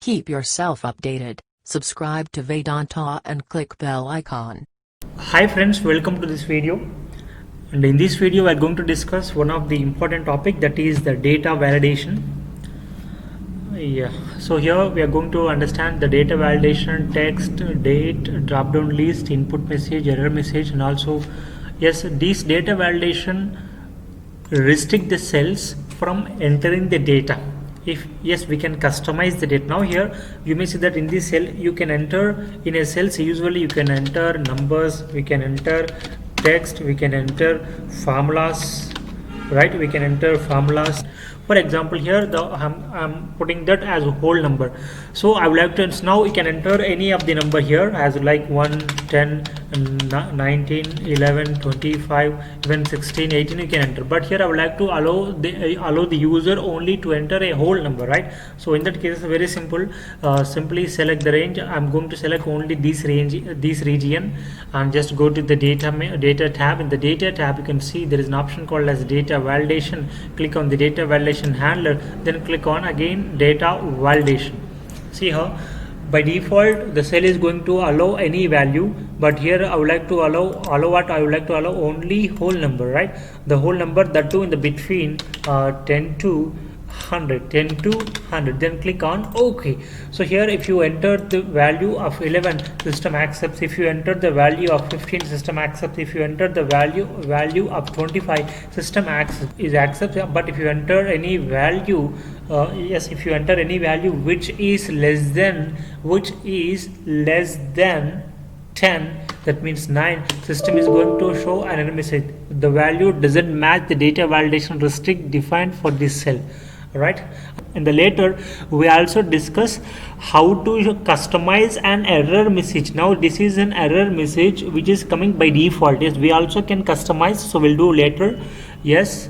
Keep yourself updated. Subscribe to Vedanta and click bell icon. Hi friends, welcome to this video. And in this video we are going to discuss one of the important topic, that is the data validation. So here we are going to understand the data validation, text, date, drop down list, input message, error message, and also this data validation restrict the cells from entering the data. If yes, we can customize the data. Now here you may see that in this cell you can enter in a cell, so usually you can enter numbers, we can enter text, we can enter formulas, right? We can enter formulas. For example, here I'm putting that as a whole number, so I would like to now we can enter any of the number here as like 1, 10, 19, 11, 25, even 16, 18 you can enter. But here I would like to allow the user only to enter a whole number, right? So in that case, very simple. Simply select the range. I'm going to select only this range, this region, and just go to the data tab. In the data tab you can see there is an option called as data validation. Click on the data validation handler, then click on again data validation. See how by default the cell is going to allow any value, but here I would like to allow what I would like to allow only whole number, right? The whole number, that too in the between 10 to 100, 10 to 100. Then click on OK. So here if you enter the value of 11, system accepts. If you enter the value of 15, system accepts. If you enter the value of 25, system accepts. But if you enter any value, if you enter any value which is less than 10, that means 9, system is going to show an error message. The value doesn't match the data validation restrict defined for this cell, right? And the later we also discuss how to customize an error message. Now this is an error message which is coming by default. Yes, we also can customize, so we'll do later. Yes.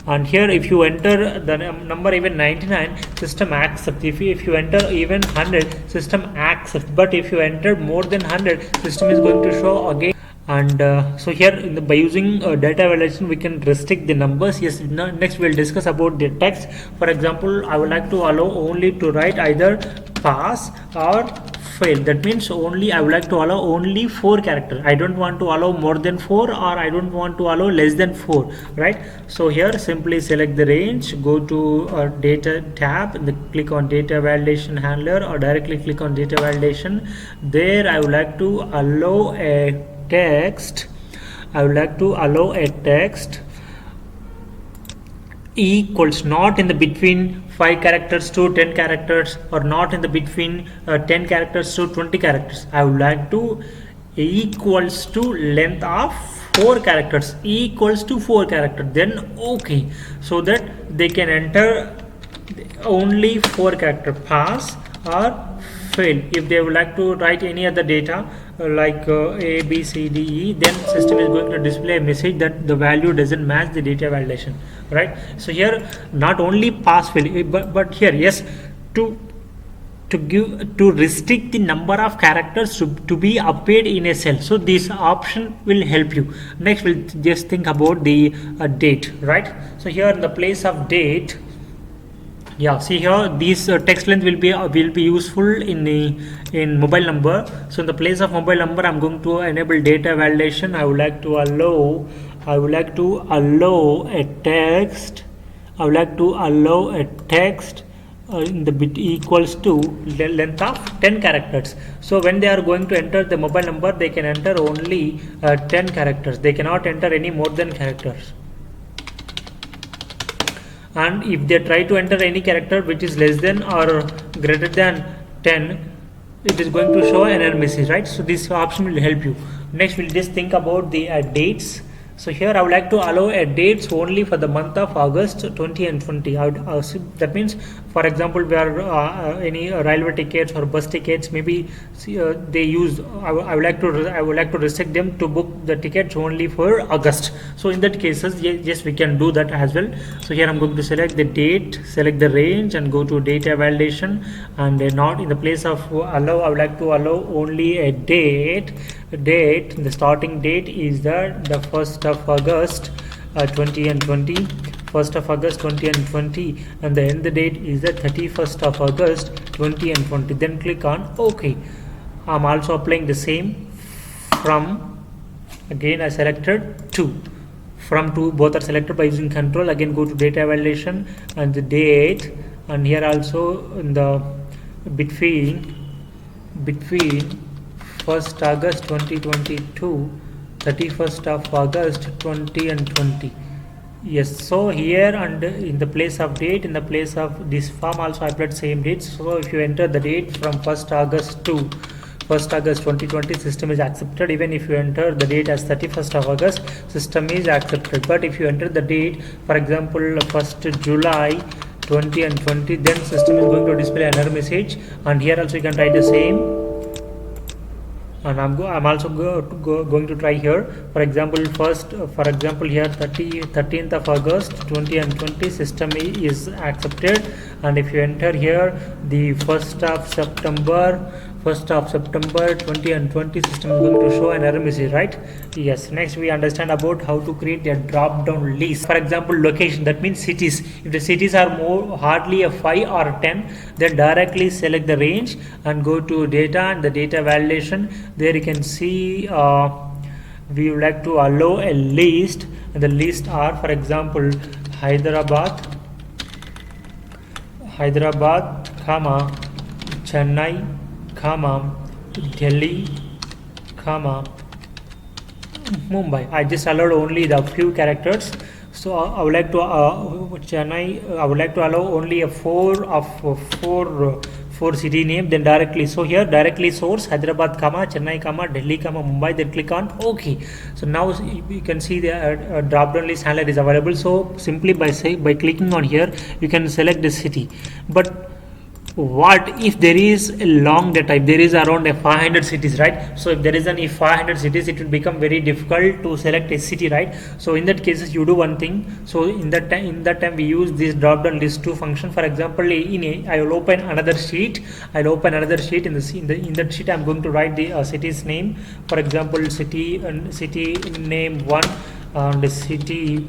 And here if you enter the number even 99, system accepts. If you enter even 100, system accepts. But if you enter more than 100, system is going to show again. And so here by using data validation we can restrict the numbers. Yes, next we'll discuss about the text. For example, I would like to allow only to write either pass or fail. That means only I would like to allow only 4 characters. I don't want to allow more than 4, or I don't want to allow less than 4, right? So here simply select the range, go to data tab, and click on data validation handler, or directly click on data validation. There I would like to allow a text. I would like to allow a text equals, not in the between 5 characters to 10 characters, or not in the between 10 characters to 20 characters. I would like to equals to length of 4 characters, equals to 4 characters. Then OK, so that they can enter only 4 character, pass or fail. If they would like to write any other data like A, B, C, D, E, then system is going to display a message that the value doesn't match the data validation, right? So here not only pass fail, but here yes, to restrict the number of characters to be appeared in a cell. So this option will help you. Next we'll just think about the date, right? So here in the place of date, see here this text length will be useful in mobile number. So in the place of mobile number I'm going to enable data validation. I would like to allow a text. I would like to allow a text in the bit equals to length of 10 characters. So when they are going to enter the mobile number, they can enter only 10 characters. They cannot enter any more than characters. And if they try to enter any character which is less than or greater than 10, it is going to show an error message, right? So this option will help you. Next we'll just think about the dates. So here I would like to allow a dates only for the month of August 20 and 20. That means, for example, we are any railway tickets or bus tickets, maybe they use. I would like to restrict them to book the tickets only for August. So in that cases, yes, we can do that as well. So here I'm going to select the date, select the range, and go to data validation. And not in the place of allow, I would like to allow only a date. The starting date is the 1st of August 20 and 20. 1st of August 20 and 20, and the end date is the 31st of August 20 and 20. Then click on OK. I'm also applying the same from, again I selected 2. From 2 both are selected by using control. Again go to data validation and the date, and here also in the between 1st August 2022 31st of August 20 and 20. Yes, so here and in the place of date, in the place of this form also I applied same dates. So if you enter the date from 1st August to 1st August 2020, system is accepted. Even if you enter the date as 31st of August, system is accepted. But if you enter the date, for example 1st July 20 and 20, then system is going to display another message. And here also you can write the same. And I'm also going to try here. For example, here 13th of August 20 and 20, system is accepted. And if you enter here the 1st of September 20 and 20, system is going to show an error message, right? Yes. Next we understand about how to create a drop down list. For example, location, that means cities. If the cities are more hardly a 5 or 10, then directly select the range and go to data and the data validation. There you can see we would like to allow a list, and the list are, for example, Hyderabad, comma Chennai, comma Delhi, comma Mumbai. I just allowed only the few characters. So I would like to Chennai. I would like to allow only a four city name. Then directly. So here directly source Hyderabad, comma Chennai, comma Delhi, comma Mumbai. Then click on OK. So now you can see the drop down list handler is available. So simply by clicking on here, you can select the city. But what if there is a long data, if there is around 500 cities, right? So if there is any 500 cities, it will become very difficult to select a city, right? So in that cases you do one thing. So in that time we use this drop down list to function. For example, I will open another sheet. In that sheet I'm going to write the city's name. For example, city name 1 and city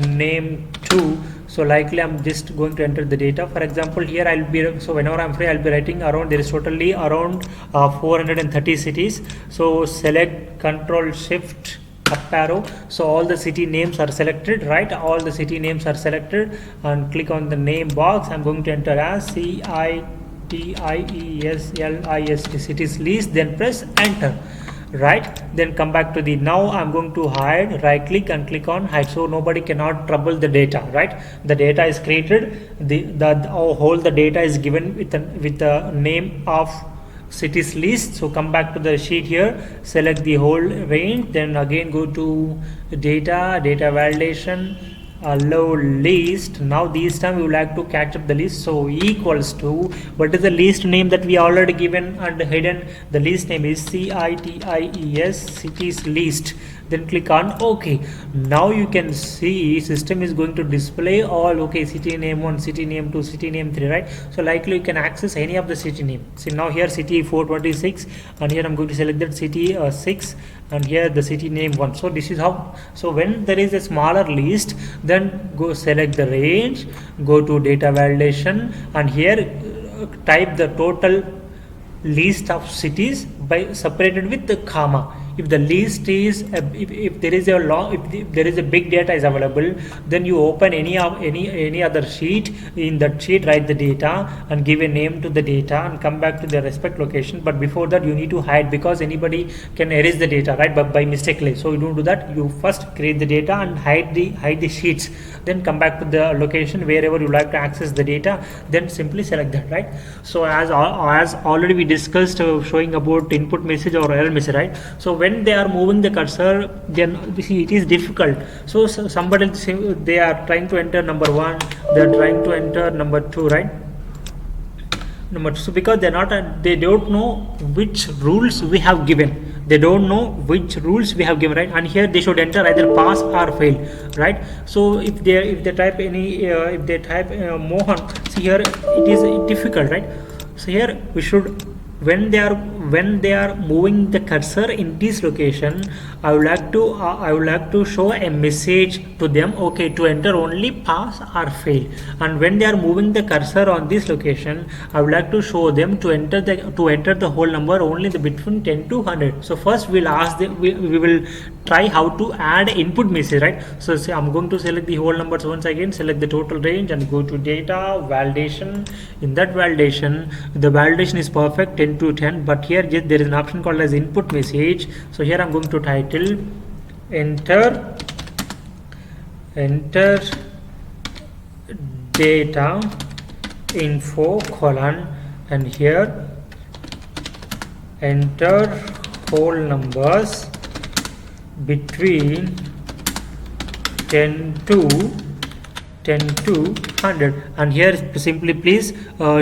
name 2. So likely I'm just going to enter the data. For example, here I'll be, so whenever I'm free, I'll be writing around, there is totally around 430 cities. So select Control Shift up arrow. So all the city names are selected, right? All the city names are selected, and click on the name box. I'm going to enter as CITIESLIST, cities list, then press enter. Right, then come back to the, now I'm going to hide, right click and click on hide, so nobody cannot trouble the data, right? The data is created, the whole the data is given with the name of cities list. So come back to the sheet here, select the whole range, then again go to data validation, allow list. Now this time we would like to catch up the list. So equals to, what is the list name that we already given and hidden? The list name is CITIES, cities list. Then click on OK. Now you can see system is going to display all, okay, city name 1, city name 2, city name 3, right? So likely you can access any of the city name. See now here city 426, and here I'm going to select that city 6, and here the city name 1. So this is how, so when there is a smaller list, then go select the range, go to data validation, and here type the total list of cities by separated with the comma. If the list is if there is a long, if there is a big data is available, then you open any other sheet. In that sheet write the data and give a name to the data and come back to the respect location. But before that you need to hide, because anybody can erase the data, right, but by mistakenly. So you don't do that. You first create the data and hide the sheets, then come back to the location wherever you like to access the data, then simply select that, right? So as already we discussed, showing about input message or error message, right? So when they are moving the cursor, then it is difficult. So somebody, they are trying to enter number 1, they are trying to enter number 2, right? Number 2, so because they don't know which rules we have given. They don't know which rules we have given, right? And here they should enter either pass or fail, right? So if they type Mohan, see here it is difficult, right? So here we should, when they are when they are moving the cursor in this location, I would like to show a message to them, okay, to enter only pass or fail. And when they are moving the cursor on this location, I would like to show them to enter the whole number only between 10 to 100. So first we'll ask them, we will try how to add input message, right? So say I'm going to select the whole numbers once again, select the total range and go to data validation. In that validation, the validation is perfect 10 to 10, but here there is an option called as input message. So here I'm going to title enter data info colon, and here enter whole numbers between 10 to 100, and here simply please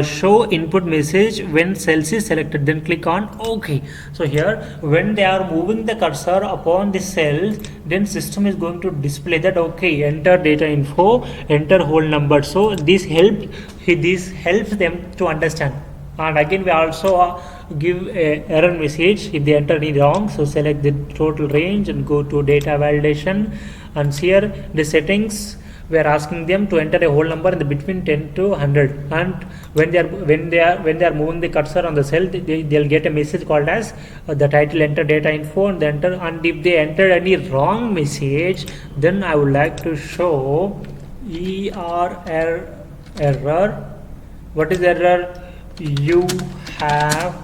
show input message when cells is selected, then click on OK. So here when they are moving the cursor upon the cells, then system is going to display that okay, enter data info, enter whole number. So this helps them to understand. And again we also give a error message if they enter any wrong. So select the total range and go to data validation, and here the settings we are asking them to enter a whole number in the between 10 to 100, and when they are moving the cursor on the cell, they'll get a message called as the title enter data info, and and if they enter any wrong message, then I would like to show error. What is error? You have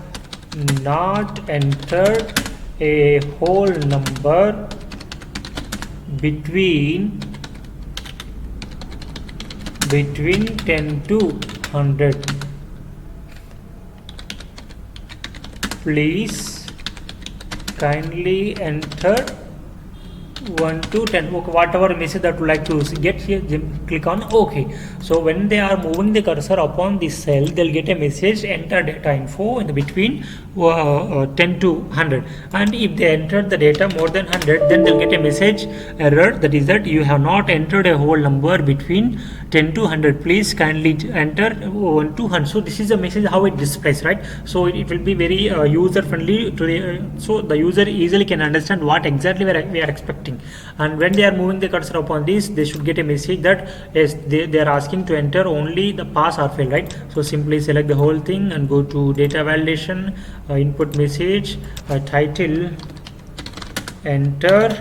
not entered a whole number between 10 to 100. Please kindly enter 1 to 10, okay, whatever message that you like to get here, click on OK. So when they are moving the cursor upon this cell, they'll get a message enter data info in the between 10 to 100, and if they enter the data more than 100, then they'll get a message error, that is that you have not entered a whole number between 10 to 100, please kindly enter 1 to 100. So this is a message how it displays, right? So it will be very user friendly to the, so the user easily can understand what exactly we are expecting. And when they are moving the cursor upon this, they should get a message that yes, they are asking to enter only the pass or fail, right? So simply select the whole thing and go to data validation, input message, title enter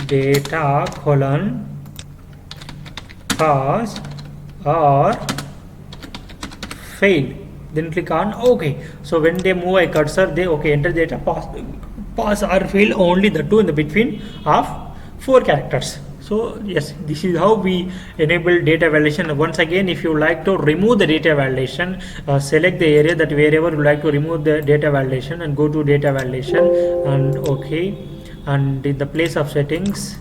data colon pass or fail, then click on OK. So when they move a cursor, they enter data pass or fail, only the two in the between of 4 characters. So yes, this is how we enable data validation. Once again, if you like to remove the data validation, select the area that wherever you like to remove the data validation and go to data validation and OK, and in the place of settings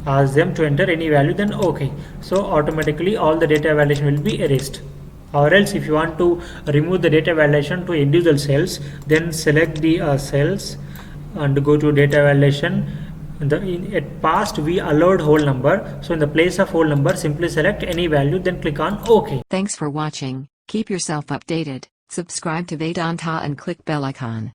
ask them to enter any value, then OK. So automatically all the data validation will be erased. Or else if you want to remove the data validation to individual cells, then select the cells and go to data validation. At past we allowed whole number, so in the place of whole number simply select any value, then click on OK. Thanks for watching. Keep yourself updated. Subscribe to Vedanta and click bell icon.